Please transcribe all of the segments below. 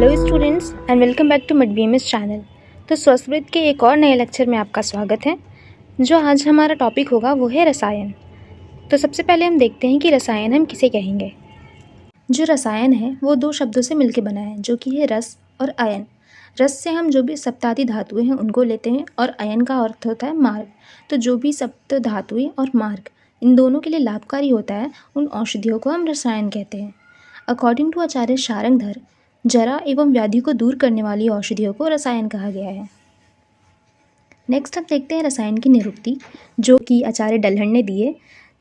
Hello students and welcome back to mid channel. तो स्वस्थवृत्त के एक और नए लेक्चर में आपका स्वागत है। जो आज हमारा टॉपिक होगा वो है रसायन। तो सबसे पहले हम देखते हैं कि रसायन हम किसे कहेंगे। जो रसायन है वो दो शब्दों से मिलकर बना है, जो कि है रस और आयन। रस से हम जो भी सप्तादी धातुएं हैं उनको लेते हैं और आयन का अर्थ होता है मार्ग। तो जो भी सप्त धातुएं और मार्ग इन दोनों के लिए लाभकारी होता है उन औषधियों को हम रसायन कहते हैं। अकॉर्डिंग टू आचार्य शारंगधर, जरा एवं व्याधि को दूर करने वाली औषधियों को रसायन कहा गया है। नेक्स्ट हम देखते हैं रसायन की निरुक्ति, जो कि आचार्य डल्हन ने दी है,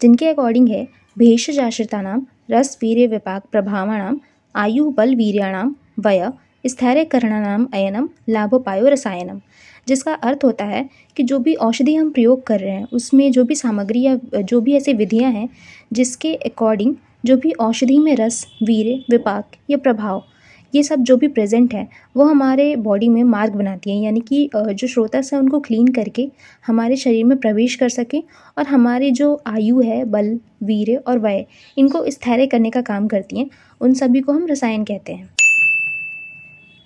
जिनके अकॉर्डिंग है भेषजाश्रितानाम रस वीर्य विपाक प्रभावाणाम आयु बल वीर्याणाम वय स्थैर्यकरणानाम अयनम लाभोपायो रसायनम। जिसका अर्थ होता है कि जो भी औषधि हम प्रयोग कर रहे हैं उसमें जो भी सामग्री या जो भी ऐसी विधियां हैं जिसके अकॉर्डिंग जो भी औषधि में रस, वीर्य, विपाक या प्रभाव ये सब जो भी प्रेजेंट है वो हमारे बॉडी में मार्ग बनाती हैं, यानी कि जो स्रोतस है उनको क्लीन करके हमारे शरीर में प्रवेश कर सके और हमारे जो आयु है, बल, वीर्य और वय इनको स्थैर्य करने का काम करती हैं। उन सभी को हम रसायन कहते हैं।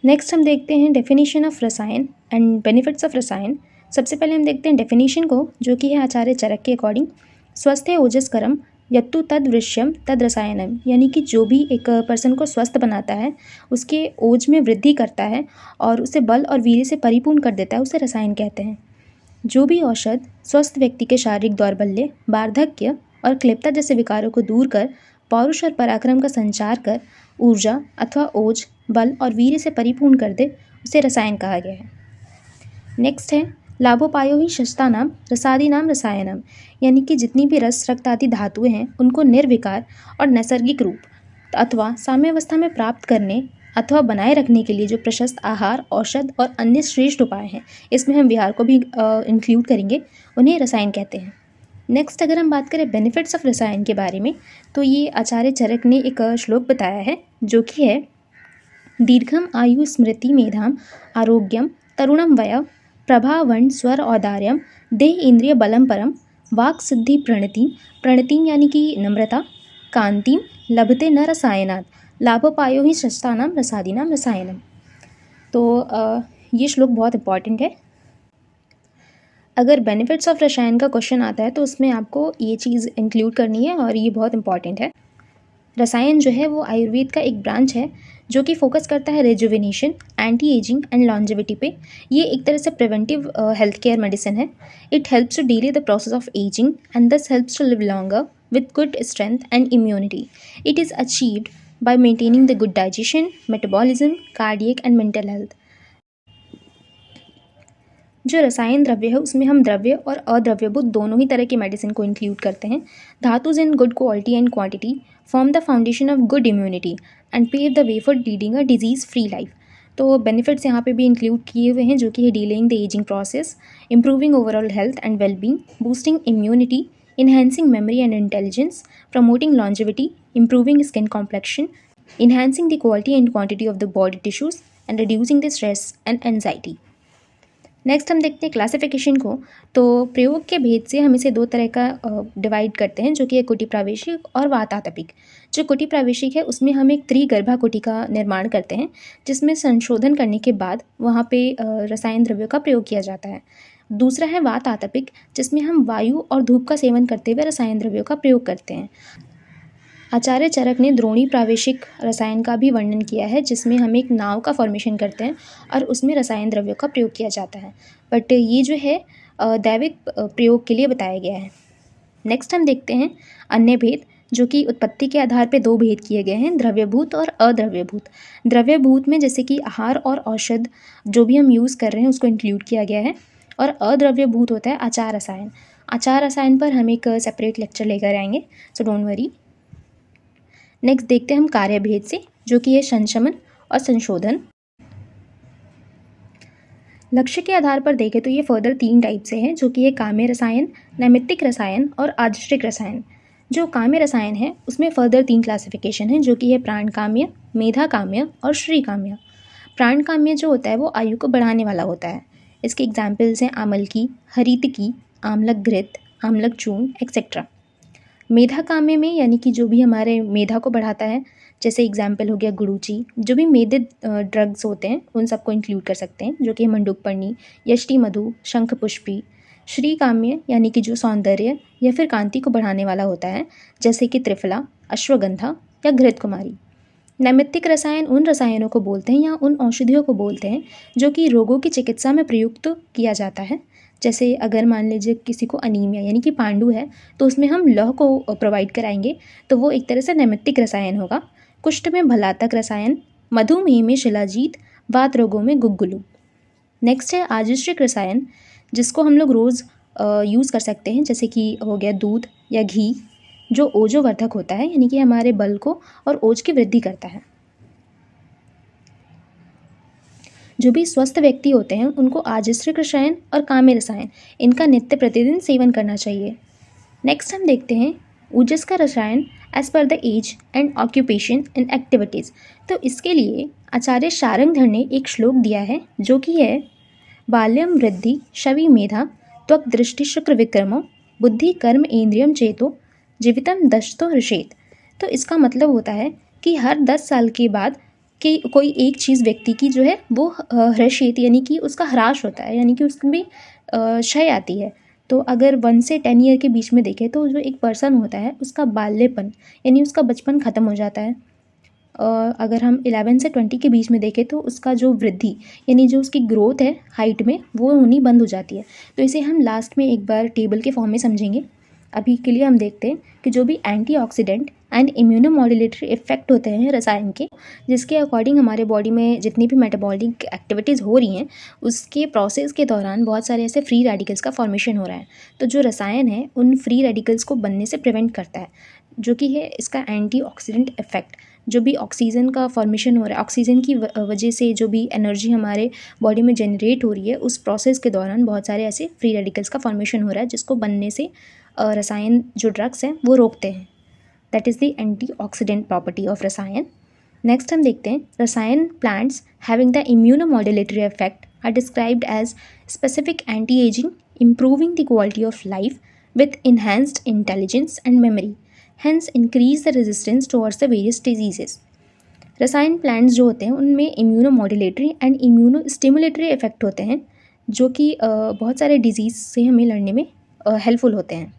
नेक्स्ट हम देखते हैं डेफिनेशन ऑफ रसायन एंड बेनिफिट्स ऑफ रसायन। सबसे पहले हम देखते हैं डेफिनेशन को, जो कि है आचार्य चरक के अकॉर्डिंग, स्वस्थ ओजस्करम यत्तु तद वृश्यम तद रसायनम। यानी कि जो भी एक पर्सन को स्वस्थ बनाता है, उसके ओज में वृद्धि करता है और उसे बल और वीर्य से परिपूर्ण कर देता है, उसे रसायन कहते हैं। जो भी औषध स्वस्थ व्यक्ति के शारीरिक दौर्बल्य, वार्धक्य और क्लिप्तता जैसे विकारों को दूर कर पौरुष और पराक्रम का संचार कर ऊर्जा अथवा ओज, बल और वीर्य से परिपूर्ण कर दे, उसे रसायन कहा गया है। नेक्स्ट है लाभोपायो ही शस्तानाम रसादीनाम रसायनम। यानी कि जितनी भी रस, रक्त आदि धातुएं हैं उनको निर्विकार और नैसर्गिक रूप अथवा साम्यावस्था में प्राप्त करने अथवा बनाए रखने के लिए जो प्रशस्त आहार, औषध और अन्य श्रेष्ठ उपाय हैं, इसमें हम विहार को भी इंक्लूड करेंगे, उन्हें रसायन कहते हैं। नेक्स्ट अगर हम बात करें बेनिफिट्स ऑफ रसायन के बारे में, तो ये आचार्य चरक ने एक श्लोक बताया है, जो कि है दीर्घम आयु स्मृति मेधाम आरोग्यम तरुणम वय प्रभावण स्वर औदार्यम देह इंद्रिय बलम परम वाक सिद्धि प्रणति प्रणतिम यानी कि नम्रता कांतिम लभते न रसायनात् लाभोपायो ही शस्तानाम रसादीनाम रसायनम। तो ये श्लोक बहुत इंपॉर्टेंट है। अगर बेनिफिट्स ऑफ रसायन का क्वेश्चन आता है तो उसमें आपको ये चीज़ इंक्लूड करनी है और ये बहुत इंपॉर्टेंट है। रसायन जो है वो आयुर्वेद का एक ब्रांच है जो कि फोकस करता है rejuvenation, anti ageing and longevity पे। ये एक तरह से प्रिवेंटिव हेल्थ केयर मेडिसिन है। It helps to delay the process of ageing and this helps to live longer with good strength and immunity. It is achieved by maintaining the good digestion, metabolism, cardiac and mental health. जो रसायन द्रव्य है उसमें हम द्रव्य और अद्रव्यभूत दोनों ही तरह की मेडिसिन को इंक्लूड करते हैं। धातुज in good quality and quantity form the foundation of good immunity and pave the way for leading a disease free life. तो बेनिफिट्स यहाँ पे भी इंक्लूड किए हुए हैं, जो कि है delaying the ageing process, improving overall health and wellbeing, boosting immunity, enhancing memory and intelligence, promoting longevity, improving skin complexion, enhancing the quality and quantity of the body tissues, and reducing the stress and anxiety. Next हम देखते हैं classification को। तो प्रयोग के भेद से हम इसे दो तरह का डिवाइड करते हैं, जो कि है कुटी प्रावेशिक और वातातपिक। जो कुटी प्रावेशिक है उसमें हम एक त्रिगर्भा कुटी का निर्माण करते हैं, जिसमें संशोधन करने के बाद वहाँ पे रसायन द्रव्यों का प्रयोग किया जाता है। दूसरा है वातातपिक, जिसमें हम वायु और धूप का सेवन करते हुए रसायन द्रव्यों का प्रयोग करते हैं। आचार्य चरक ने द्रोणी प्रावेशिक रसायन का भी वर्णन किया है, जिसमें हम एक नाव का फॉर्मेशन करते हैं और उसमें रसायन द्रव्यों का प्रयोग किया जाता है, बट ये जो है दैविक प्रयोग के लिए बताया गया है। नेक्स्ट हम देखते हैं अन्य भेद, जो कि उत्पत्ति के आधार पर दो भेद किए गए हैं, द्रव्यभूत और अद्रव्यभूत। द्रव्यभूत में जैसे कि आहार और औषध जो भी हम यूज़ कर रहे हैं उसको इंक्लूड किया गया है, और अद्रव्यभूत होता है आचार रसायन। आचार रसायन पर हम एक सेपरेट लेक्चर लेकर आएंगे, सो डोंट वरी। नेक्स्ट देखते हैं हम कार्य भेद से, जो कि है संशमन और संशोधन। लक्ष्य के आधार पर देखें तो ये फर्दर तीन टाइप से हैं, जो कि है काम्य रसायन, नैमित्तिक रसायन और आदिष्टिक रसायन। जो काम्य रसायन है उसमें फर्दर तीन क्लासिफिकेशन है, जो कि है प्राण काम्य, मेधा काम्य और श्री काम्य। प्राण काम्य जो होता है वो आयु को बढ़ाने वाला होता है। इसके एग्जाम्पल्स हैं आमलकी, हरितकी, आमलक घृत, आमलक चूर्ण एक्सेट्रा। मेधा काम्य में यानी कि जो भी हमारे मेधा को बढ़ाता है, जैसे एग्जाम्पल हो गया गुडुचि। जो भी मेदित ड्रग्स होते हैं उन सबको इंक्लूड कर सकते हैं, जो कि मंडूकपर्णी, यष्टि मधु, शंखपुष्पी। श्रीकाम्य यानी कि जो सौंदर्य या फिर कांति को बढ़ाने वाला होता है, जैसे कि त्रिफला, अश्वगंधा या घृत कुमारी। नैमित्तिक रसायन उन रसायनों को बोलते हैं या उन औषधियों को बोलते हैं जो कि रोगों की चिकित्सा में प्रयुक्त किया जाता है। जैसे अगर मान लीजिए किसी को अनीमिया यानी कि पांडु है, तो उसमें हम लौह को प्रोवाइड कराएंगे, तो वो एक तरह से नैमित्तिक रसायन होगा। कुष्ठ में भलातक रसायन, मधुमेह में शिलाजीत, वात रोगों में गुग्गुलू। नेक्स्ट है आजिश्रिक रसायन, जिसको हम लोग रोज़ यूज़ कर सकते हैं, जैसे कि हो गया दूध या घी, जो ओजोवर्धक होता है यानी कि हमारे बल को और ओज की वृद्धि करता है। जो भी स्वस्थ व्यक्ति होते हैं उनको आजिश्रिक रसायन और काम्य रसायन इनका नित्य प्रतिदिन सेवन करना चाहिए। नेक्स्ट हम देखते हैं ऊजस का रसायन as per the age and occupation and activities. तो इसके लिए आचार्य शारंगधर ने एक श्लोक दिया है, जो कि है बाल्यम वृद्धि शवि मेधा त्वक दृष्टि शुक्र विक्रमो बुद्धि कर्म इंद्रियम चेतो जीवितम दशतो हृषेत। तो इसका मतलब होता है कि हर 10 साल के बाद कि कोई एक चीज़ व्यक्ति की जो है वो हृषेत यानी कि उसका ह्रास होता है, यानी कि उसमें क्षय आती है। तो अगर 1 से 10 ईयर के बीच में देखें तो जो एक पर्सन होता है उसका बाल्यपन यानी उसका बचपन ख़त्म हो जाता है। अगर हम 11 से 20 के बीच में देखें तो उसका जो वृद्धि यानी जो उसकी ग्रोथ है हाइट में वो होनी बंद हो जाती है। तो इसे हम लास्ट में एक बार टेबल के फॉर्म में समझेंगे। अभी के लिए हम देखते हैं कि जो भी एंटीऑक्सीडेंट एंड इम्यूनोमॉड्यूलेटरी इफेक्ट होते हैं रसायन के, जिसके अकॉर्डिंग हमारे बॉडी में जितनी भी मेटाबॉलिक एक्टिविटीज़ हो रही हैं उसके प्रोसेस के दौरान बहुत सारे ऐसे फ्री रेडिकल्स का फॉर्मेशन हो रहा है। तो जो रसायन है उन फ्री रेडिकल्स को बनने से प्रिवेंट करता है, जो कि है इसका एंटीऑक्सीडेंट इफेक्ट। जो भी ऑक्सीजन का फॉर्मेशन हो रहा है, ऑक्सीजन की वजह से जो भी एनर्जी हमारे बॉडी में जनरेट हो रही है, उस प्रोसेस के दौरान बहुत सारे ऐसे फ्री रेडिकल्स का फॉर्मेशन हो रहा है, जिसको बनने से रसायन जो ड्रग्स हैं वो रोकते हैं। That is the antioxidant property of rasayana. Next हम देखते हैं rasayana plants having the immunomodulatory effect are described as specific anti aging, improving the quality of life with enhanced intelligence and memory, hence increase the resistance towards the various diseases। Rasayana plants जो होते हैं उनमें immunomodulatory and इम्यूनोस्टिमुलेटरी effect होते हैं, जो कि बहुत सारे डिजीज़ से हमें लड़ने में हेल्पफुल होते हैं।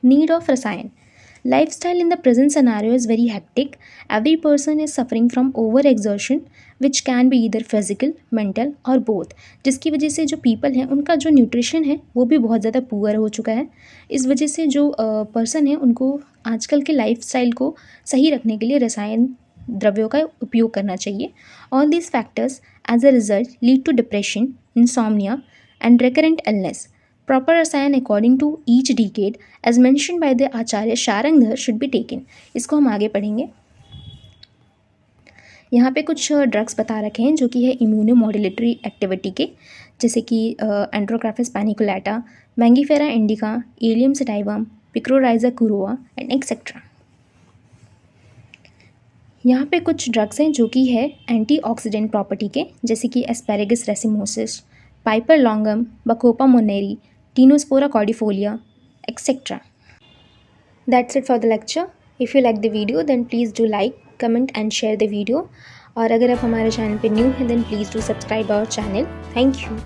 नीड ऑफ रसायन। Lifestyle in the present scenario is very hectic. Every person is suffering from overexertion, which can be either physical, mental or both. जिसकी वजह से जो people हैं उनका जो न्यूट्रिशन है वो भी बहुत ज़्यादा पुअर हो चुका है। इस वजह से जो पर्सन है उनको आजकल के लाइफस्टाइल को सही रखने के लिए रसायन द्रव्यों का उपयोग करना चाहिए। All these factors as a result lead to depression, insomnia and recurrent illness. Proper rasayan according to each decade as mentioned by the Acharya Sharangdhar should be taken। इसको हम आगे पढ़ेंगे। यहाँ पे कुछ ड्रग्स बता रखे हैं जो कि है इम्यूनोमॉड्यूलेटरी एक्टिविटी के, जैसे कि Andrographis paniculata, Mangifera indica, Allium sativum, Picrorhiza kurroa and etcetera. यहाँ पे कुछ ड्रग्स हैं जो कि है एंटीऑक्सीडेंट प्रॉपर्टी के, जैसे कि Asparagus racemosus, Piper longum, Bacopa monnieri, Tinospora cordifolia, etc. That's it for the lecture. If you like the video then please do like, comment and share the video. और अगर आप हमारे चैनल पे new हैं then please do subscribe our channel. Thank you.